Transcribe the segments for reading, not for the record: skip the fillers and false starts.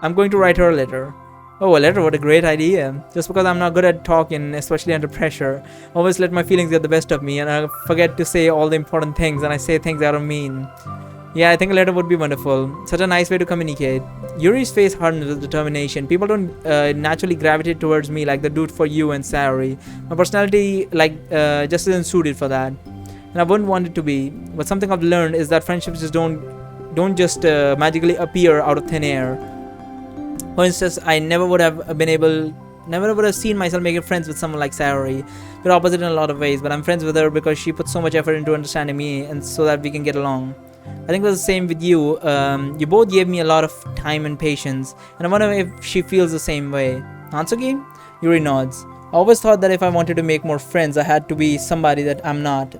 I'm going to write her a letter. Oh, a letter, what a great idea. Just because I'm not good at talking, especially under pressure, always let my feelings get the best of me and I forget to say all the important things and I say things I don't mean. Yeah, I think a letter would be wonderful. Such a nice way to communicate. Yuri's face hardened with determination. People don't naturally gravitate towards me like they do for you and Sayori. My personality, just isn't suited for that, and I wouldn't want it to be. But something I've learned is that friendships just don't just magically appear out of thin air. For instance, I never would have seen myself making friends with someone like Sayori. We're opposite in a lot of ways, but I'm friends with her because she puts so much effort into understanding me and so that we can get along. I think it was the same with you. You both gave me a lot of time and patience, and I wonder if she feels the same way. Natsuki? Yuri nods. I always thought that if I wanted to make more friends, I had to be somebody that I'm not.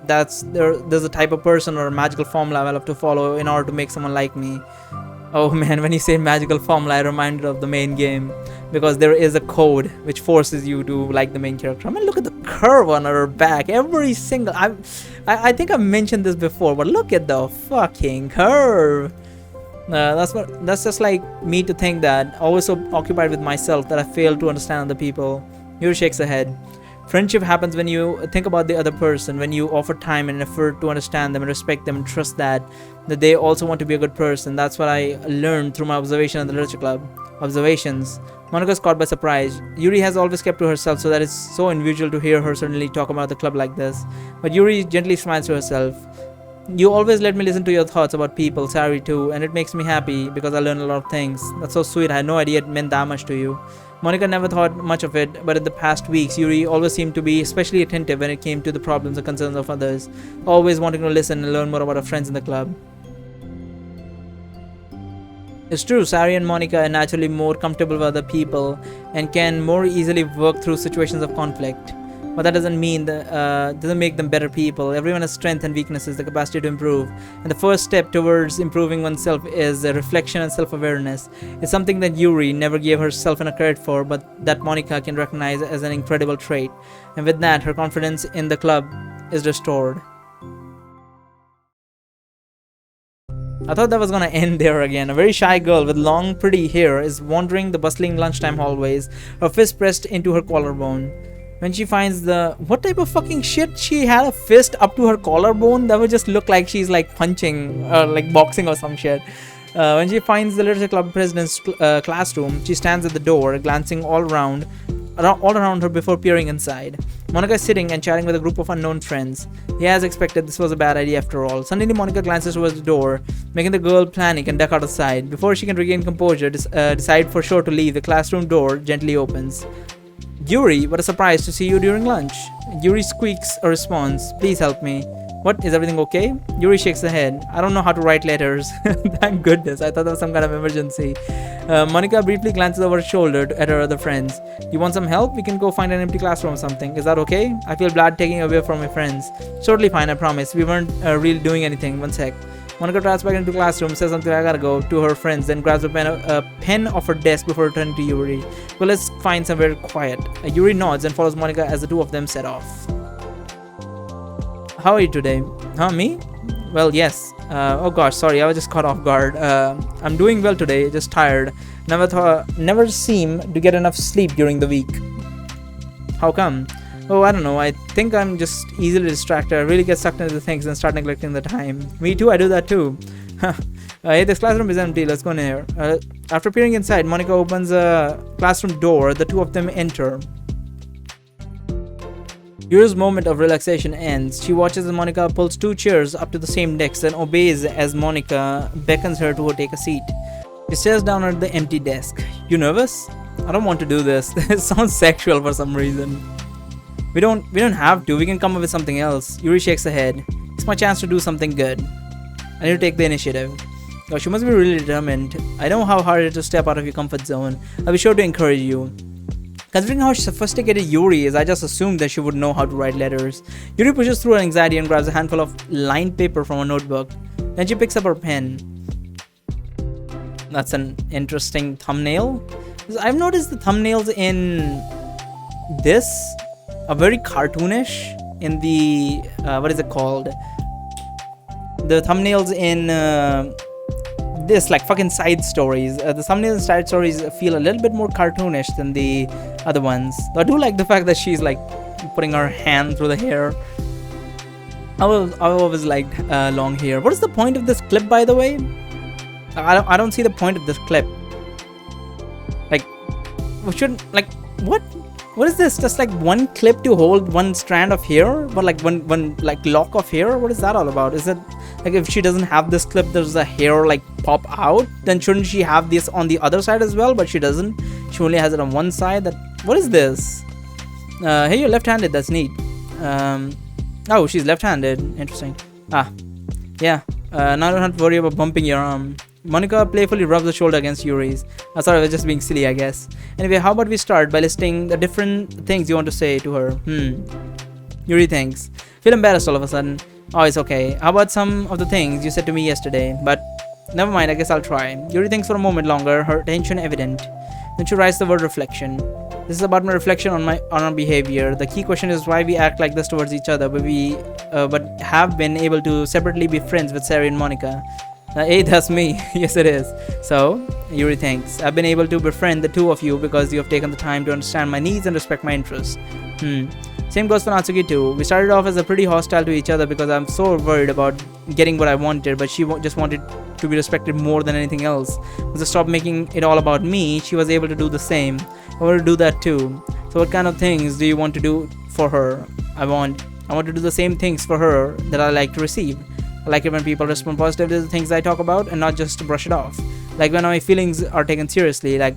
There's a type of person or a magical formula I'll have to follow in order to make someone like me. Oh man, when you say magical formula, I reminded of the main game, because there is a code which forces you to like the main character. I mean, look at the curve on her back. Every single... I think I've mentioned this before, but look at the fucking curve. That's just like me to think that, always so occupied with myself that I fail to understand other people. Yuri shakes her head. Friendship happens when you think about the other person, when you offer time and effort to understand them and respect them and trust that they also want to be a good person. That's what I learned through my observation at the literature club. Observations. Monika's caught by surprise. Yuri has always kept to herself, so that it's so unusual to hear her suddenly talk about the club like this. But Yuri gently smiles to herself. You always let me listen to your thoughts about people, Sayori too, and it makes me happy because I learn a lot of things. That's so sweet. I had no idea it meant that much to you. Monika never thought much of it, but in the past weeks, Yuri always seemed to be especially attentive when it came to the problems and concerns of others, always wanting to listen and learn more about her friends in the club. It's true, Sayori and Monika are naturally more comfortable with other people and can more easily work through situations of conflict. But that doesn't make them better people. Everyone has strengths and weaknesses, the capacity to improve. And the first step towards improving oneself is reflection and self-awareness. It's something that Yuri never gave herself enough credit for, but that Monika can recognize as an incredible trait. And with that, her confidence in the club is restored. I thought that was gonna end there again. A very shy girl with long, pretty hair is wandering the bustling lunchtime hallways, her fist pressed into her collarbone. When she finds what type of fucking shit? She had a fist up to her collarbone? That would just look like she's like punching or like boxing or some shit. When she finds the literature club president's classroom, she stands at the door, glancing all around her before peering inside. Monika is sitting and chatting with a group of unknown friends. Yeah, as expected, this was a bad idea after all. Suddenly, Monika glances towards the door, making the girl panic and duck out of sight. Before she can regain composure, decide for sure to leave, the classroom door gently opens. Yuri, what a surprise to see you during lunch. Yuri squeaks a response. Please help me. What, is everything okay? Yuri shakes her head. I don't know how to write letters. Thank goodness, I thought that was some kind of emergency. Monika briefly glances over her shoulder at her other friends. You want some help? We can go find an empty classroom or something. Is that okay? I feel bad taking away from my friends. Totally fine, I promise. We weren't really doing anything. One sec. Monika tries back into the classroom, says something I gotta go to her friends, then grabs a pen off her desk before returning to Yuri. Well, let's find somewhere quiet. Yuri nods and follows Monika as the two of them set off. How are you today? Huh, me? Well, yes. Oh gosh, sorry, I was just caught off guard. I'm doing well today, just tired. Never seem to get enough sleep during the week. How come? Oh, I don't know. I think I'm just easily distracted. I really get sucked into things and start neglecting the time. Me too, I do that too. Hey, this classroom is empty. Let's go in here. After peering inside, Monika opens a classroom door. The two of them enter. Yuri's moment of relaxation ends. She watches as Monika pulls two chairs up to the same desk and obeys as Monika beckons her to take a seat. She stares down at the empty desk. You nervous? I don't want to do this. It sounds sexual for some reason. We don't have to. We can come up with something else. Yuri shakes her head. It's my chance to do something good. I need to take the initiative. Gosh, you must be really determined. I know how hard it is to step out of your comfort zone. I'll be sure to encourage you. Considering how sophisticated Yuri is, I just assumed that she would know how to write letters. Yuri pushes through her anxiety and grabs a handful of lined paper from her notebook. Then she picks up her pen. That's an interesting thumbnail. I've noticed the thumbnails in this are very cartoonish. In the what is it called? The thumbnails in this like fucking side stories. The thumbnails and side stories feel a little bit more cartoonish than the other ones. Though I do like the fact that she's like putting her hand through the hair. I always liked long hair. What is the point of this clip, by the way? I don't see the point of this clip. Like, we shouldn't, like, what is this? Just like one clip to hold one strand of hair, but like one like lock of hair? What is that all about? Is it like if she doesn't have this clip, there's a hair like pop out? Then shouldn't she have this on the other side as well? But she doesn't. She only has it on one side. What is this? Hey, you're left-handed. That's neat. Oh, she's left-handed. Interesting. Yeah. Now I don't have to worry about bumping your arm. Monica playfully rubs the shoulder against Yuri's. Sorry, I was just being silly, I guess. Anyway, how about we start by listing the different things you want to say to her? Yuri thinks. Feel embarrassed all of a sudden. Oh, it's okay. How about some of the things you said to me yesterday? But never mind, I guess I'll try. Yuri thinks for a moment longer, her tension evident. Then she writes the word reflection. This is about my reflection on our behavior. The key question is why we act like this towards each other, but have been able to separately be friends with Sari and Monica. Hey, that's me. Yes, it is. So, Yuri thinks, I've been able to befriend the two of you because you have taken the time to understand my needs and respect my interests. Same goes for Natsuki too. We started off as a pretty hostile to each other because I'm so worried about getting what I wanted, but she just wanted to be respected more than anything else. Once I stopped making it all about me, she was able to do the same. I want to do that too. So what kind of things do you want to do for her? I want to do the same things for her that I like to receive. I like it when people respond positively to the things I talk about and not just to brush it off. Like when my feelings are taken seriously. Like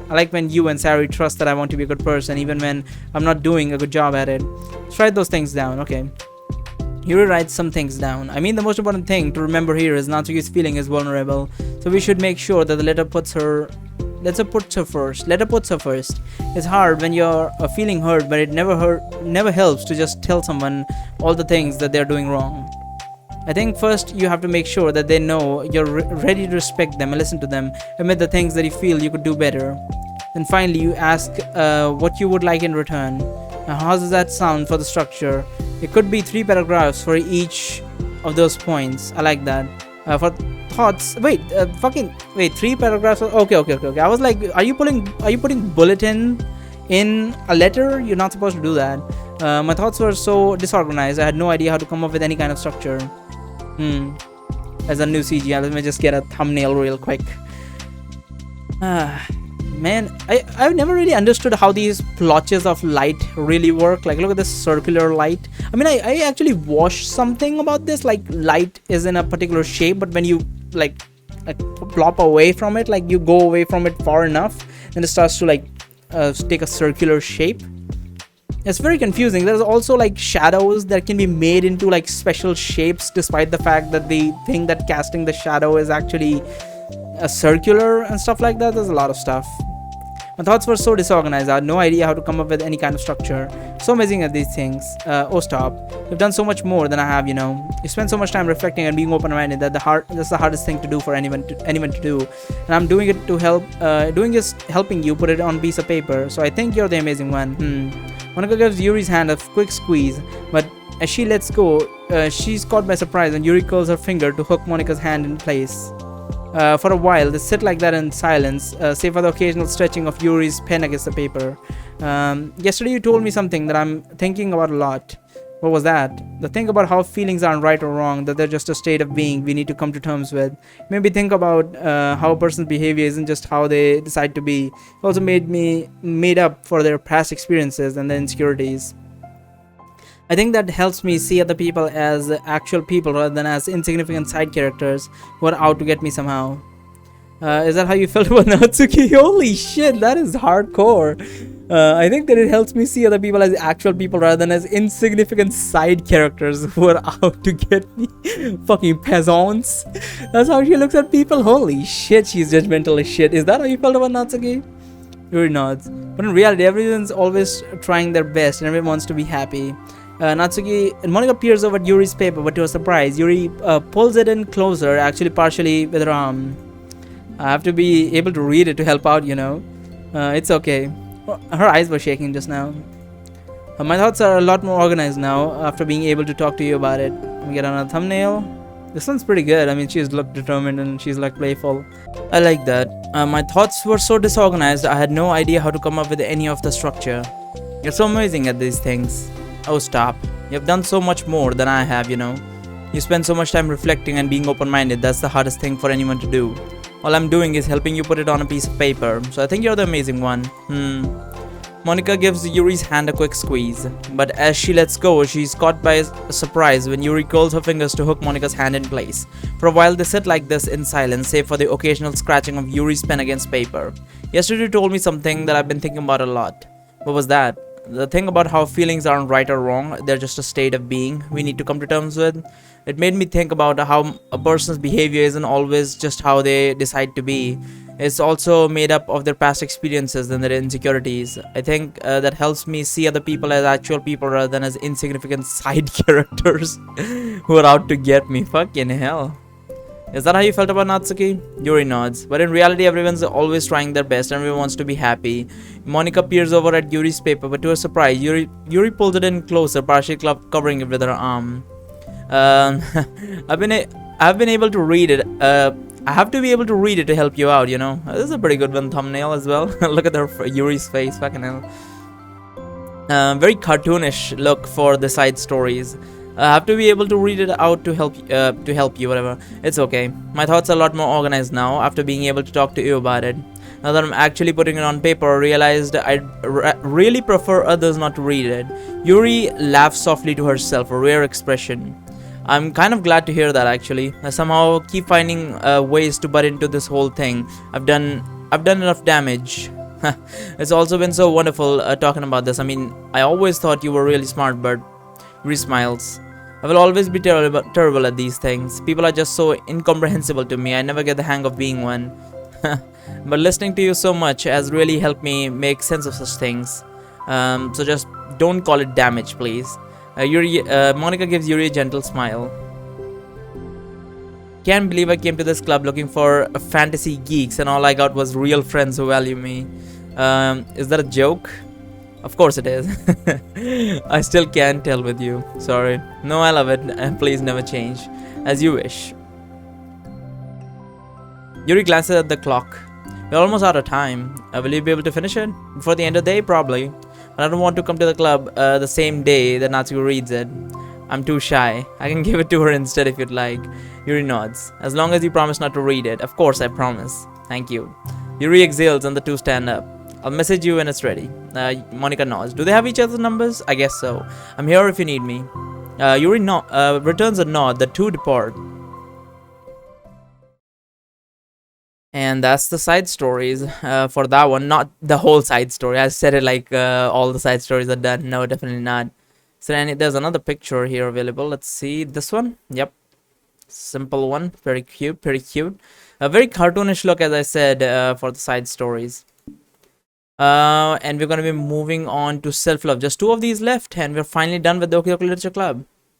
I like when you and Sari trust that I want to be a good person even when I'm not doing a good job at it. Let's write those things down. Okay. Yuri writes some things down. I mean, the most important thing to remember here is Natsuki's feeling is vulnerable. So we should make sure that the letter puts her first. It's hard when you're feeling hurt, but it never helps to just tell someone all the things that they're doing wrong. I think first you have to make sure that they know you're ready to respect them and listen to them, admit the things that you feel you could do better. Then finally you ask what you would like in return. Now, how does that sound for the structure? It could be 3 paragraphs for each of those points. I like that. For thoughts, 3 paragraphs. Okay. I was like, are you putting bulletin in a letter? You're not supposed to do that. My thoughts were so disorganized. I had no idea how to come up with any kind of structure. As a new CGI, let me just get a thumbnail real quick. Man, I've never really understood how these blotches of light really work. Like, look at this circular light. I mean, I actually watched something about this. Like, light is in a particular shape, but when you like plop away from it, like you go away from it far enough, then it starts to like take a circular shape. It's very confusing. There's also like shadows that can be made into like special shapes, despite the fact that the thing that casting the shadow is actually circular and stuff like that. There's a lot of stuff. My thoughts were so disorganized. I had no idea how to come up with any kind of structure. So amazing at these things. Oh, stop. You've done so much more than I have, you know. You spend so much time reflecting and being open-minded that that's the hardest thing to do for anyone to do. And I'm doing it to help. Doing is helping you put it on a piece of paper. So I think you're the amazing one. Monica gives Yuri's hand a quick squeeze, but as she lets go, she's caught by surprise and Yuri curls her finger to hook Monica's hand in place. For a while, they sit like that in silence, save for the occasional stretching of Yuri's pen against the paper. Yesterday you told me something that I'm thinking about a lot. What was that? The thing about how feelings aren't right or wrong, that they're just a state of being we need to come to terms with. Maybe think about how a person's behavior isn't just how they decide to be. It also made up for their past experiences and their insecurities. I think that helps me see other people as actual people rather than as insignificant side characters who are out to get me somehow. Is that how you felt about Natsuki? Holy shit, that is hardcore. I think that it helps me see other people as actual people rather than as insignificant side characters who are out to get me. Fucking peasants. That's how she looks at people. Holy shit, she's judgmental as shit. Is that how you felt about Natsuki? Yuri nods. But in reality, everyone's always trying their best and everyone wants to be happy. Natsuki and Monica peers over Yuri's paper, but to her surprise, Yuri pulls it in closer, actually partially with her arm. I have to be able to read it to help out, you know. It's okay. Her eyes were shaking just now. My thoughts are a lot more organized now after being able to talk to you about it. Let me get another thumbnail. This one's pretty good. I mean, she's looked determined and she's like playful. I like that. My thoughts were so disorganized, I had no idea how to come up with any of the structure. You're so amazing at these things. Oh, stop. You've done so much more than I have, you know. You spend so much time reflecting and being open-minded. That's the hardest thing for anyone to do. All I'm doing is helping you put it on a piece of paper. So I think you're the amazing one. Monica gives Yuri's hand a quick squeeze, but as she lets go, she's caught by a surprise when Yuri curls her fingers to hook Monica's hand in place. For a while, they sit like this in silence, save for the occasional scratching of Yuri's pen against paper. Yesterday, you told me something that I've been thinking about a lot. What was that? The thing about how feelings aren't right or wrong, they're just a state of being we need to come to terms with. It made me think about how a person's behavior isn't always just how they decide to be. It's also made up of their past experiences and their insecurities. I think that helps me see other people as actual people rather than as insignificant side characters who are out to get me. Fucking hell. Is that how you felt about Natsuki? Yuri nods. But in reality, everyone's always trying their best and everyone wants to be happy. Monica peers over at Yuri's paper, but to her surprise, Yuri pulls it in closer, partially covering it with her arm. I've been able to read it. I have to be able to read it to help you out, you know. This is a pretty good one thumbnail as well. Look at Yuri's face, fucking hell. Very cartoonish look for the side stories. I have to be able to read it out to help you, whatever. It's okay. My thoughts are a lot more organized now after being able to talk to you about it. Now that I'm actually putting it on paper, I realized I'd really prefer others not to read it. Yuri laughs softly to herself, a rare expression. I'm kind of glad to hear that, actually. I somehow keep finding ways to butt into this whole thing. I've done enough damage. It's also been so wonderful talking about this. I mean, I always thought you were really smart, but Yuri smiles. I will always be terrible at these things. People are just so incomprehensible to me. I never get the hang of being one. But listening to you so much has really helped me make sense of such things. So just don't call it damage, please. Monica gives Yuri a gentle smile. Can't believe I came to this club looking for fantasy geeks and all I got was real friends who value me. Is that a joke? Of course it is. I still can't tell with you. Sorry. No, I love it. Please never change. As you wish. Yuri glances at the clock. We're almost out of time. Will you be able to finish it? Before the end of the day? Probably. But I don't want to come to the club the same day that Natsuko reads it. I'm too shy. I can give it to her instead if you'd like. Yuri nods. As long as you promise not to read it. Of course, I promise. Thank you. Yuri exhales and the two stand up. I'll message you when it's ready. Monica nods. Do they have each other's numbers? I guess so. I'm here if you need me. Yuri returns a nod. The two depart. And that's the side stories for that one. Not the whole side story. I said it like all the side stories are done. No, definitely not. So there's another picture here available. Let's see this one. Yep. Simple one. Very cute. Very cute. A very cartoonish look, as I said, for the side stories. And we're going to be moving on to self-love. Just two of these left and we're finally done with Doki Doki Literature Club.